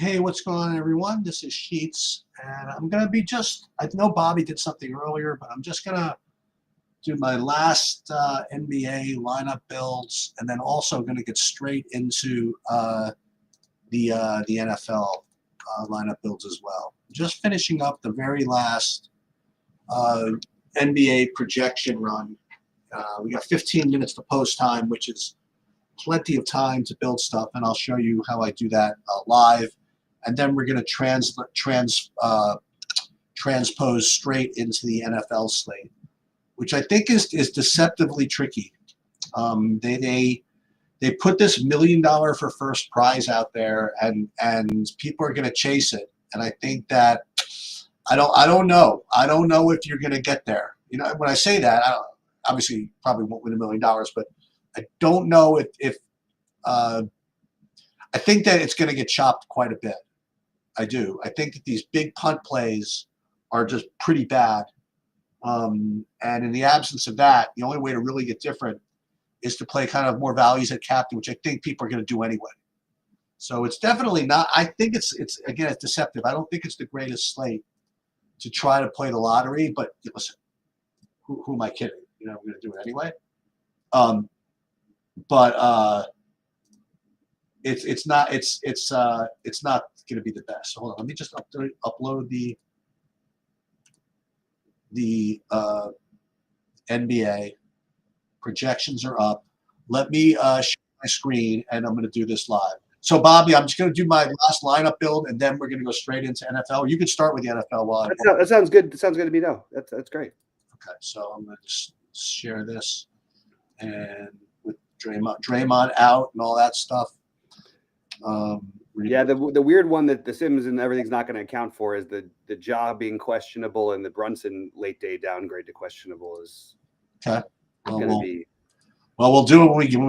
Hey, what's going on, everyone? This is Sheets, and I'm going to be I know Bobby did something earlier, but I'm just going to do my last NBA lineup builds, and then also going to get straight into the NFL lineup builds as well. Just finishing up the very last NBA projection run. We got 15 minutes to post time, which is plenty of time to build stuff, and I'll show you how I do that live. And then we're going to transpose straight into the NFL slate, which I think is deceptively tricky. They put this $1 million for first prize out there, and people are going to chase it. And I think that I don't know if you're going to get there. You know, when I say that, obviously you probably won't win $1 million, but I don't know if I think that it's going to get chopped quite a bit. I do. I think that these big punt plays are just pretty bad. And in the absence of that, the only way to really get different is to play kind of more values at captain, which I think people are going to do anyway. So it's definitely not. I think it's deceptive. I don't think it's the greatest slate to try to play the lottery. But listen, who am I kidding? You know, we're going to do it anyway. It's not going to be the best. Hold on, let me just upload the NBA projections are up. Let me share my screen, and I'm going to do this live. So, Bobby, I'm just going to do my last lineup build, and then we're going to go straight into NFL. You can start with the NFL live. That sounds good. That sounds good to me. No, that's great. Okay, so I'm going to just share this, and with Draymond out and all that stuff. Yeah, the weird one that the Sims and everything's not going to account for is the Ja being questionable, and the Brunson late day downgrade to questionable is okay. Going to be. Well, we'll do what we can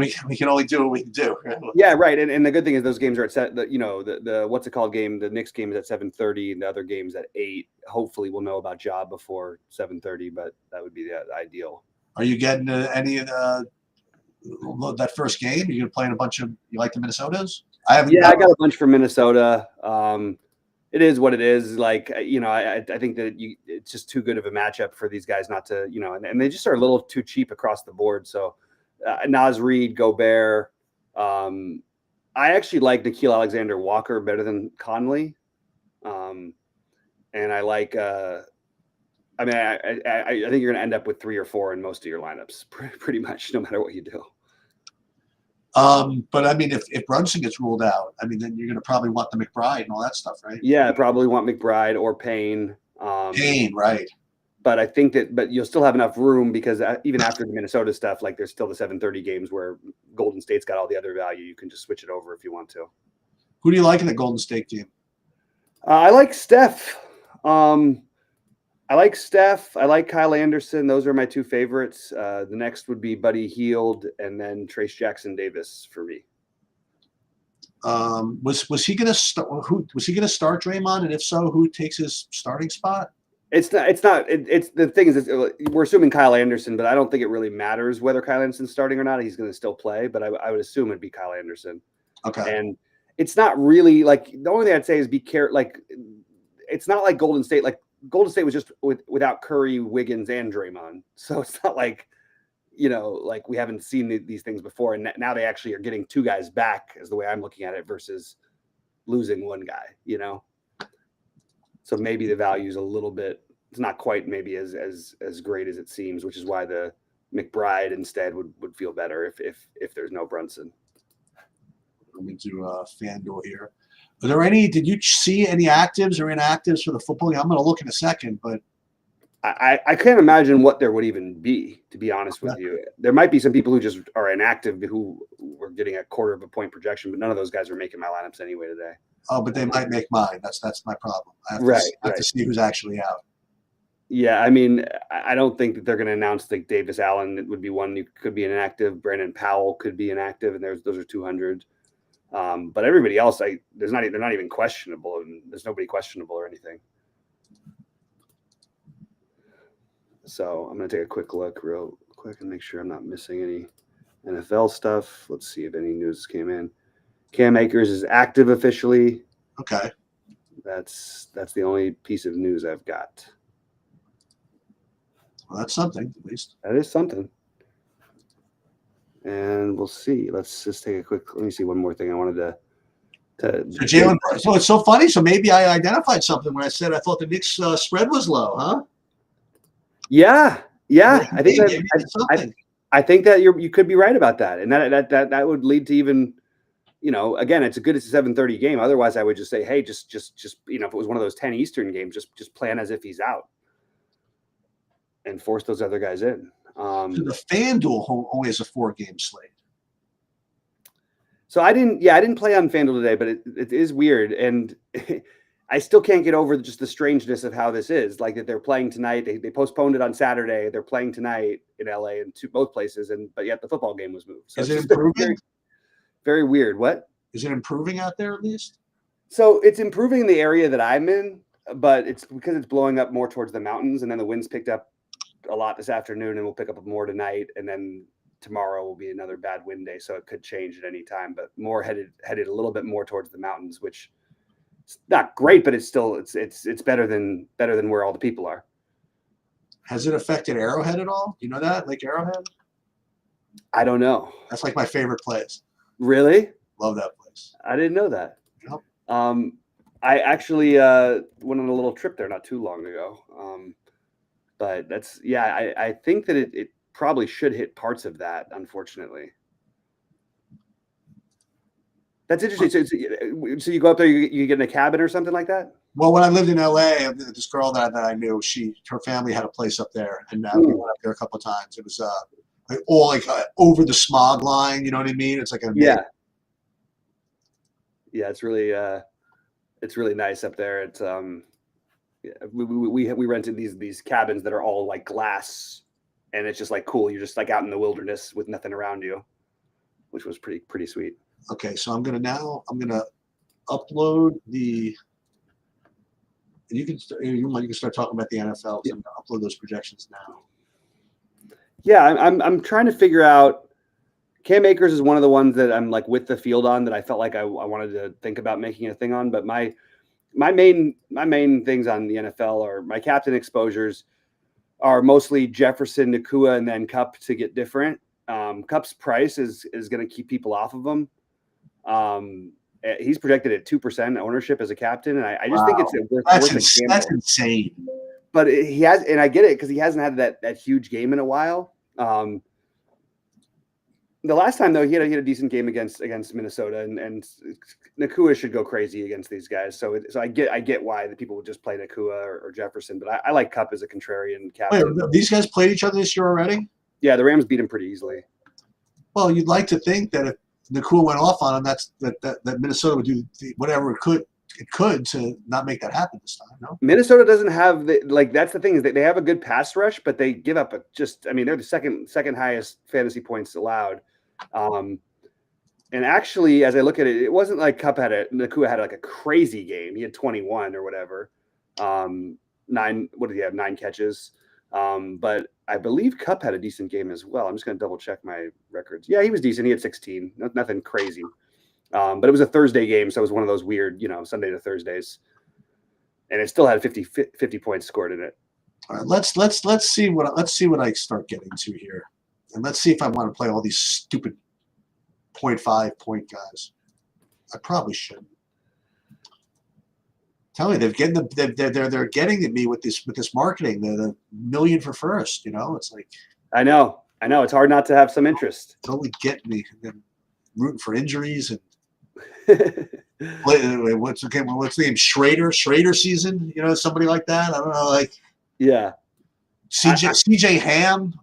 only do what we can do. Yeah, right. And the good thing is those games are at set. The what's it called game? The Knicks game is at 7:30, and the other game's at 8. Hopefully, we'll know about Ja before 7:30, but that would be the ideal. Are you getting any of that first game? Are you playing a bunch of? You like the Minnesotas? I got a bunch for Minnesota. It is what it is. Like, I think that it's just too good of a matchup for these guys not to, and they just are a little too cheap across the board. So Naz Reid, Gobert. I actually like Nickeil Alexander-Walker better than Conley. And I like, I think you're going to end up with 3 or 4 in most of your lineups, pretty much, no matter what you do. But I mean, if Brunson gets ruled out, I mean, then you're going to probably want the McBride and all that stuff, right? Yeah, I probably want McBride or Payne. Payne, right? But I think but you'll still have enough room because even after the Minnesota stuff, like there's still the 7:30 games where Golden State's got all the other value. You can just switch it over if you want to. Who do you like in the Golden State team? I like Steph. I like Kyle Anderson. Those are my 2 favorites. The next would be Buddy Hield, and then Trace Jackson Davis for me. Was he going to start? Was he going to start Draymond? And if so, who takes his starting spot? It's the thing is, we're assuming Kyle Anderson, but I don't think it really matters whether Kyle Anderson's starting or not. He's going to still play, but I would assume it'd be Kyle Anderson. Okay. And it's not really like, the only thing I'd say is be careful. Like, it's not like Golden State. Like, Golden State was just without Curry, Wiggins, and Draymond. So it's not like, like we haven't seen these things before. And now they actually are getting 2 guys back, is the way I'm looking at it, versus losing 1 guy, So maybe the value is a little bit, it's not quite maybe as great as it seems, which is why the McBride instead would feel better if there's no Brunson. Let me do FanDuel here. Are there did you see any actives or inactives for the football game? I'm going to look in a second, but I can't imagine what there would even be, to be honest with you. There might be some people who just are inactive who were getting a 1/4 of a point projection, but none of those guys are making my lineups anyway today. Oh, but they might make mine. That's my problem. I have to see who's actually out. Yeah, I mean, I don't think that they're going to announce like Davis Allen. It would be one who could be inactive. Brandon Powell could be inactive, and those are 200. But everybody else, they're not even questionable, and there's nobody questionable or anything. So I'm going to take a quick look real quick and make sure I'm not missing any NFL stuff. Let's see if any news came in. Cam Akers is active officially. Okay. That's the only piece of news I've got. Well, that's something at least. That is something. And we'll see. Let's just take a quick. Let me see one more thing I wanted to. So Jalen. So it's so funny. So maybe I identified something when I said I thought the Knicks spread was low, huh? Yeah. I think Maybe it's that something. I think that you could be right about that, and that would lead to even, again, it's a 7:30 game. Otherwise, I would just say, hey, just if it was one of those 10 Eastern games, just plan as if he's out, and force those other guys in. So the FanDuel only has a 4-game slate. So I didn't play on FanDuel today, but it is weird, and I still can't get over just the strangeness of how this is. Like that they're playing tonight. They postponed it on Saturday. They're playing tonight in LA and both places, but yet the football game was moved. So is it improving? Very, very weird. What? Is it improving out there at least? So it's improving in the area that I'm in, but it's because it's blowing up more towards the mountains, and then the winds picked up a lot this afternoon, and we'll pick up more tonight, and then tomorrow will be another bad wind day, so it could change at any time. But more headed a little bit more towards the mountains, which is not great, but it's still it's better than where all the people are. Has it affected Arrowhead at all? You know that, like Arrowhead? I don't know. That's like my favorite place. Really? Love that place. I didn't know that. Yep. I actually went on a little trip there not too long ago. But I think that it probably should hit parts of that, unfortunately. That's interesting. So you go up there, you get in a cabin or something like that? Well, when I lived in LA, this girl that I knew, her family had a place up there, and we went up there a couple of times. It was over the smog line. You know what I mean? It's like yeah. It's really nice up there. It's we rented these cabins that are all like glass, and it's just like cool. You're just like out in the wilderness with nothing around you, which was pretty sweet. Okay, so I'm gonna upload the. And you can start talking about the NFL. Yeah. I'm gonna upload those projections now. Yeah, I'm trying to figure out. Cam Akers is one of the ones that I'm like with the field on that I felt like I wanted to think about making a thing on, but my main things on the NFL are my captain exposures are mostly Jefferson, Nakua, and then Kupp to get different. Kupp's price is going to keep people off of him. He's projected at 2% ownership as a captain, and I just think it's worth a gamble. That's insane. But he has, and I get it because he hasn't had that huge game in a while. The last time though, he had a decent game against Minnesota, and Nakua should go crazy against these guys. So I get why the people would just play Nakua or Jefferson, but I like Kupp as a contrarian captain. Wait, these guys played each other this year already? Yeah, the Rams beat him pretty easily. Well, you'd like to think that if Nakua went off on him, that Minnesota would do whatever it could to not make that happen this time. No, Minnesota doesn't have that's the thing is that they have a good pass rush, but they give up they're the second highest fantasy points allowed. And actually, as I look at it, it wasn't like Nakua had like a crazy game. He had 21 or whatever. 9 catches. But I believe Kupp had a decent game as well. I'm just going to double check my records. Yeah, he was decent. He had 16. Nothing crazy. But it was a Thursday game, so it was one of those weird, Sunday to Thursdays. And it still had 50 points scored in it. All right, let's see what I start getting to here. And let's see if I want to play all these stupid 0.5 point guys. I probably shouldn't. Tell me, they're getting at me with this marketing. The million for first, It's like I know. It's hard not to have some interest. Totally get me. I'm rooting for injuries and what's the name? Schrader season. Somebody like that. I don't know. Like yeah. CJ Ham,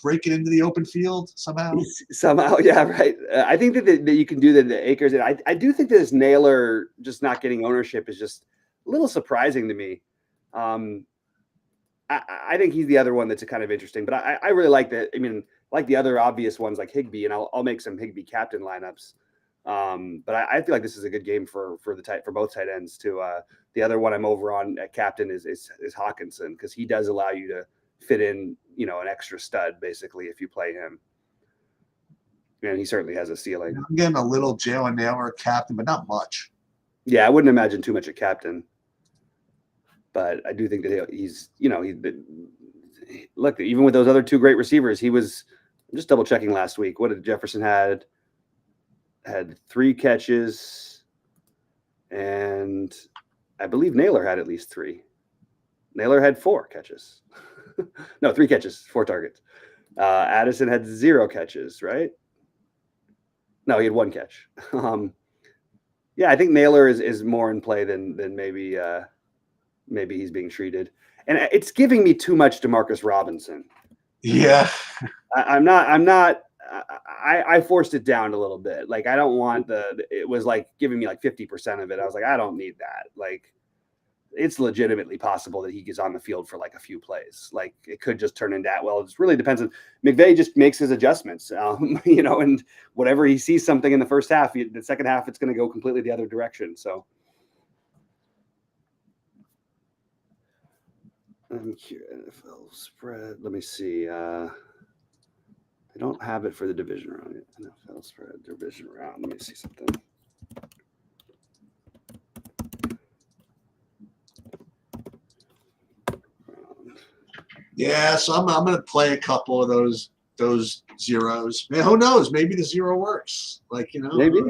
breaking into the open field somehow. Yeah, right. I think that you can do the Akers, and I do think that this Naylor just not getting ownership is just a little surprising to me. I think he's the other one that's kind of interesting, but I really like that. I mean, like the other obvious ones like Higbee, and I'll make some Higbee captain lineups. But I feel like this is a good game for both tight ends too. The other one I'm over on at captain is Hawkinson, because he does allow you to fit in, an extra stud basically if you play him. And he certainly has a ceiling. I'm getting a little Jalen Naylor captain, but not much. Yeah, I wouldn't imagine too much at captain, but I do think that he's, look, even with those other two great receivers, I'm just double checking last week. What did Jefferson had 3 catches, and I believe Naylor had at least 3. Naylor had 4 catches. No, 3 catches, 4 targets. Addison had 0 catches, right? No, he had 1 catch. Yeah, I think Naylor is more in play than maybe he's being treated, and it's giving me too much DeMarcus Robinson. Yeah, I'm not. I forced it down a little bit. Like, I don't want it was like giving me like 50% of it. I was like, I don't need that. Like, it's legitimately possible that he gets on the field for like a few plays. Like, it could just turn into that. Well, it just really depends on McVay. Just makes his adjustments, and whatever he sees something in the first half, the second half, it's going to go completely the other direction. So. NFL spread. Let me see. I don't have it for the division round yet. NFL spread division round. Let me see something. Yeah, so I'm going to play a couple of those zeros. Man, who knows? Maybe the 0 works. Like, Maybe.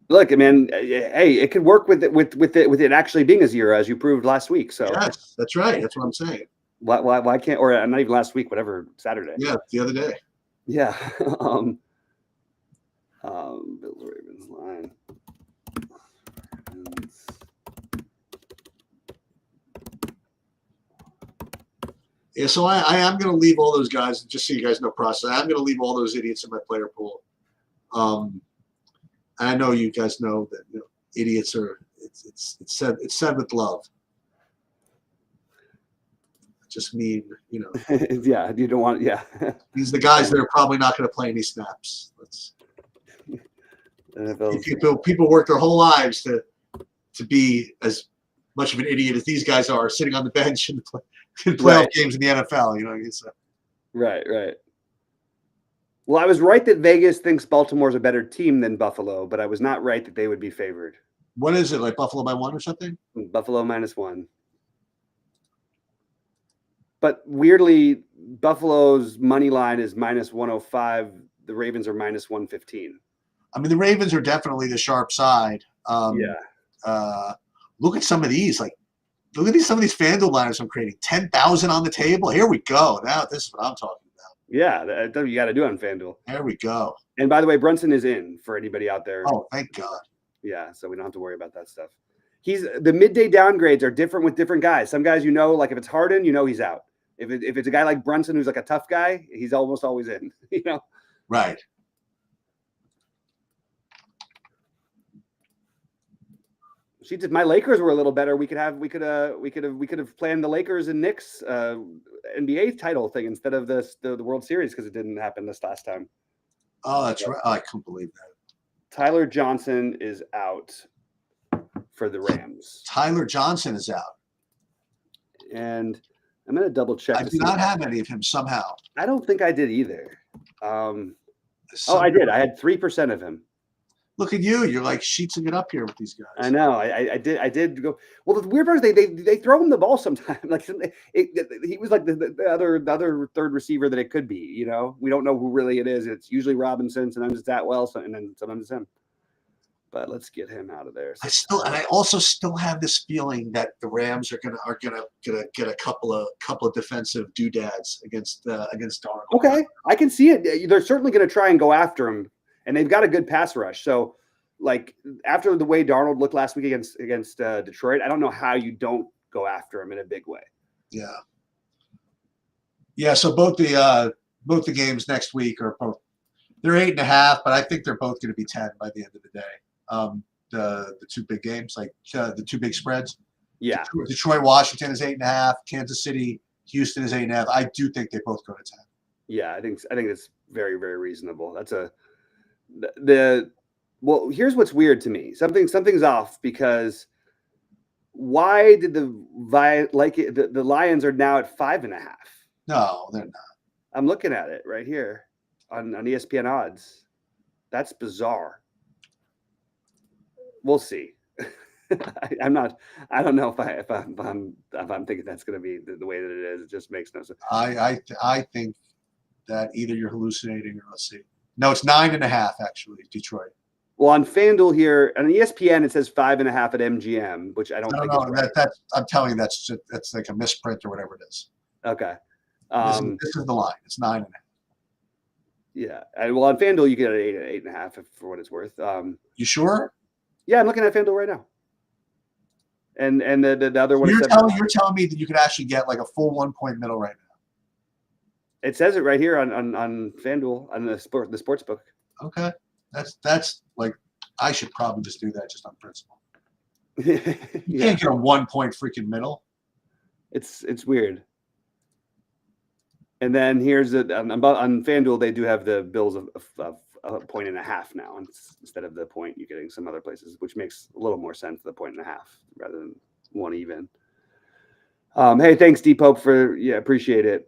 Look, man. Hey, it could work with it actually being a 0, as you proved last week. So yes, that's right. That's what I'm saying. Why can't, or not even last week? Whatever, Saturday. Yeah, the other day. Yeah. Bills Ravens line. Yeah, so I am going to leave all those guys, just so you guys know process. I'm going to leave all those idiots in my player pool. I know you guys know that idiots are. It's said with love. I just mean Yeah, you don't want. Yeah. These are the guys that are probably not going to play any snaps. People work their whole lives to be as much of an idiot as these guys are, sitting on the bench in playoff games in the NFL. So. Right. Well, I was right that Vegas thinks Baltimore's a better team than Buffalo, but I was not right that they would be favored. What is it, like Buffalo by 1 or something? Buffalo -1. But weirdly, Buffalo's money line is -105. The Ravens are -115. I mean, the Ravens are definitely the sharp side. Yeah. Look at some of these. Like, look at some of these FanDuel lineups I'm creating. 10,000 on the table. Here we go. Now this is what I'm talking about. Yeah, that's what you got to do on FanDuel. There we go. And by the way, Brunson is in for anybody out there. Oh, thank God. Yeah, so we don't have to worry about that stuff. The midday downgrades are different with different guys. Some guys, like if it's Harden, he's out. If it's a guy like Brunson who's like a tough guy, he's almost always in. Right. If my Lakers were a little better, we could have planned the Lakers and Knicks NBA title thing instead of the World Series, because it didn't happen this last time. Oh, that's right. Oh, I couldn't believe that. Tyler Johnson is out for the Rams. Tyler Johnson is out. And I'm going to double check. I do not have any of him somehow. I don't think I did either. I did. I had 3% of him. Look at you. You're like sheeting it up here with these guys. I know. I did go. Well, the weird part is they throw him the ball sometimes. Like he was like the other third receiver that it could be. We don't know who really it is. It's usually Robinson, sometimes it's Atwell, and then sometimes it's him. But let's get him out of there. I also still have this feeling that the Rams are gonna get a couple of defensive doodads against Darnold. Okay, I can see it. They're certainly going to try and go after him. And they've got a good pass rush. So, like, after the way Darnold looked last week against Detroit, I don't know how you don't go after him in a big way. Yeah. Yeah. So both the games next week they're 8.5, but I think they're both going to be 10 by the end of the day. The two big games, like the two big spreads. Yeah. Detroit, Washington is 8.5. Kansas City, Houston is 8.5. I do think they both go to 10. Yeah, I think it's very, very reasonable. That's well, here's what's weird to me. Something's off, because why did the Lions are now at 5.5? No, they're not. I'm looking at it right here on ESPN odds. That's bizarre. We'll see. I don't know if I'm thinking that's going to be the way that it is. It just makes no sense. I think that either you're hallucinating or let's see. No, it's 9.5 actually, Detroit. Well, on FanDuel here, on ESPN, it says 5.5 at MGM, which I don't think know. is right. That's I'm telling you, that's like a misprint or whatever it is. Okay. This is the line. It's 9.5. Yeah. Well, on FanDuel, you get it 8.5 for what it's worth. You sure? Yeah, I'm looking at FanDuel right now. And the other one. You're telling me that you could actually get like a full 1 point middle right now. It says it right here on FanDuel on the sports book. Okay. That's like I should probably just do that just on principle. You can't get a 1 point freaking middle. It's weird. And then here's on FanDuel, they do have the Bills of 1.5 now instead of the point you're getting some other places, which makes a little more sense, the 1.5 rather than 1 even. Hey, thanks, D Pope, for appreciate it.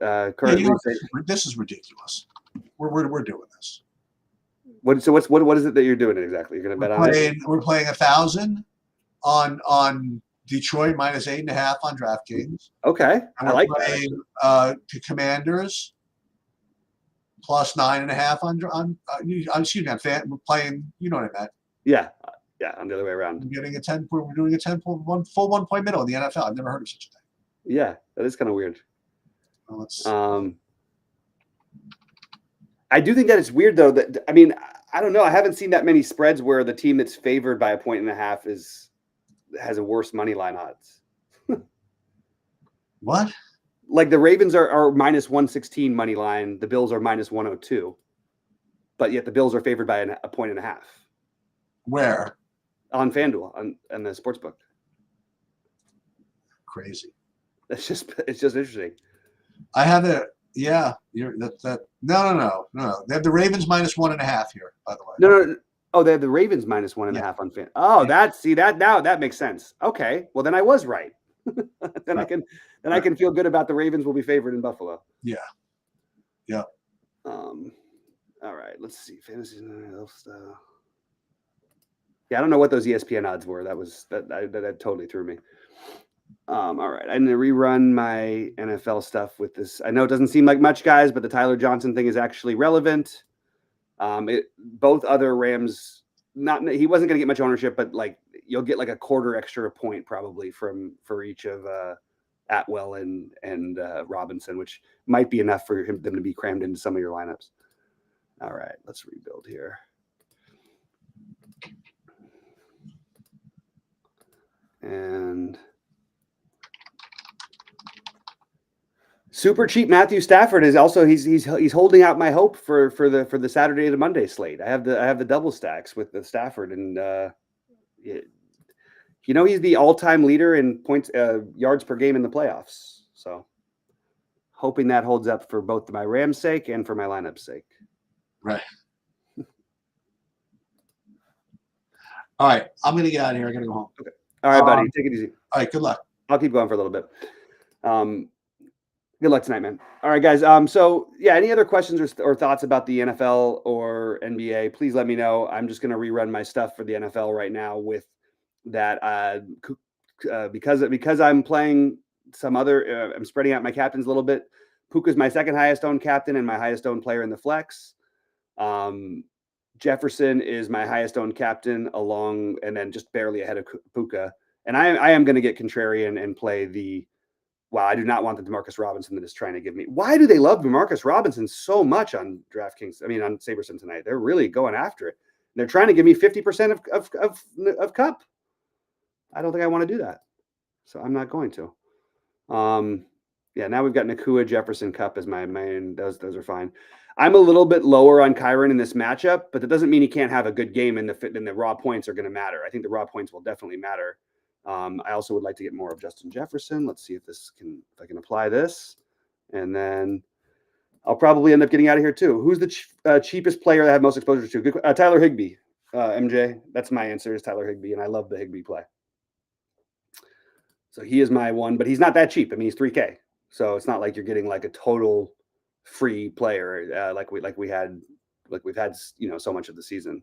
This is ridiculous. We're doing this. What is it that you're doing exactly? You're gonna bet on it? We're playing 1,000 on Detroit minus 8.5 on DraftKings. Okay, And we're playing to Commanders plus 9.5 on excuse me, we're playing. You know what I meant? Yeah, on the other way around. We're getting we're doing a 10 point full 1 point middle in the NFL. I've never heard of such a thing. Yeah, that is kind of weird. Well, I do think that it's weird though. That I mean, I don't know. I haven't seen that many spreads where the team that's favored by 1.5 has a worse money line odds. What? Like the Ravens are minus 116 money line. The Bills are minus 102, but yet the Bills are favored by 1.5. Where? On FanDuel on the sportsbook. Crazy. It's just interesting. I have it. Yeah, that. No. They have the Ravens minus 1.5 here, by the way. No. Oh, they have the Ravens minus 1.5 on fan. Oh, now that makes sense. Okay, well then I was right. Then I can feel good about the Ravens will be favored in Buffalo. Yeah. All right, let's see. Fantasy. Yeah, I don't know what those ESPN odds were. That totally threw me. All right, I'm gonna rerun my NFL stuff with this. I know it doesn't seem like much, guys, but the Tyler Johnson thing is actually relevant. Both other Rams, he wasn't gonna get much ownership, but like you'll get like a quarter extra point probably for each of Atwell and Robinson, which might be enough for them to be crammed into some of your lineups. All right, let's rebuild here. And super cheap Matthew Stafford is also he's holding out my hope for the Saturday to Monday slate. I have the double stacks with the Stafford, and he's the all-time leader in points yards per game in the playoffs. So hoping that holds up for both my Rams' sake and for my lineup's sake. Right. All right, I'm gonna get out of here. I gotta go home. Okay. All right, buddy. Take it easy. All right. Good luck. I'll keep going for a little bit. Good luck tonight, man. All right, guys. So yeah, any other questions or thoughts about the NFL or NBA, please let me know. I'm just going to rerun my stuff for the NFL right now with that because I'm playing some other, I'm spreading out my captains a little bit. Puka's my second highest owned captain and my highest owned player in the flex. Jefferson is my highest owned captain and then just barely ahead of Puka. And I am going to get contrarian and play I do not want the Demarcus Robinson that is trying to give me. Why do they love Demarcus Robinson so much on DraftKings? I mean, on Saberson tonight, they're really going after it. They're trying to give me 50% of Cup. I don't think I want to do that, so I'm not going to. Now we've got Nakua, Jefferson, Cup as my main. Those are fine. I'm a little bit lower on Kyron in this matchup, but that doesn't mean he can't have a good game. And the raw points are going to matter. I think the raw points will definitely matter. I also would like to get more of Justin Jefferson. Let's see if I can apply this, and then I'll probably end up getting out of here too. Who's the cheapest player that I have most exposure to? Good, Tyler Higbee, MJ. That's my answer is Tyler Higbee, and I love the Higbee play. So he is my one, but he's not that cheap. I mean, he's $3K, so it's not like you're getting like a total free player like we had like we've had, you know, so much of the season.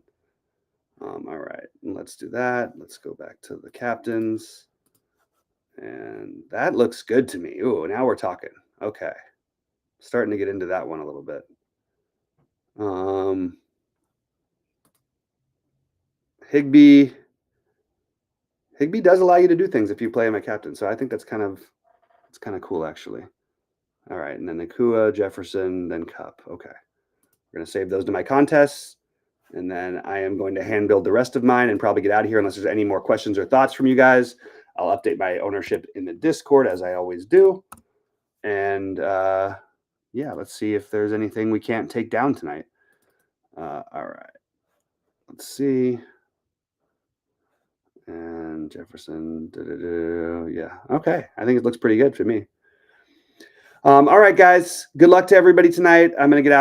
All right, let's do that. Let's go back to the captains. And that looks good to me. Ooh, now we're talking. Okay. Starting to get into that one a little bit. Higbee does allow you to do things if you play him at captain. So I think it's kind of cool, actually. All right, and then Nakua, Jefferson, then Cup. Okay. We're going to save those to my contests. And then I am going to hand build the rest of mine and probably get out of here unless there's any more questions or thoughts from you guys. I'll update my ownership in the Discord as I always do. And yeah, let's see if there's anything we can't take down tonight. All right. Let's see. And Jefferson. Yeah. Okay. I think it looks pretty good for me. All right, guys. Good luck to everybody tonight. I'm going to get out.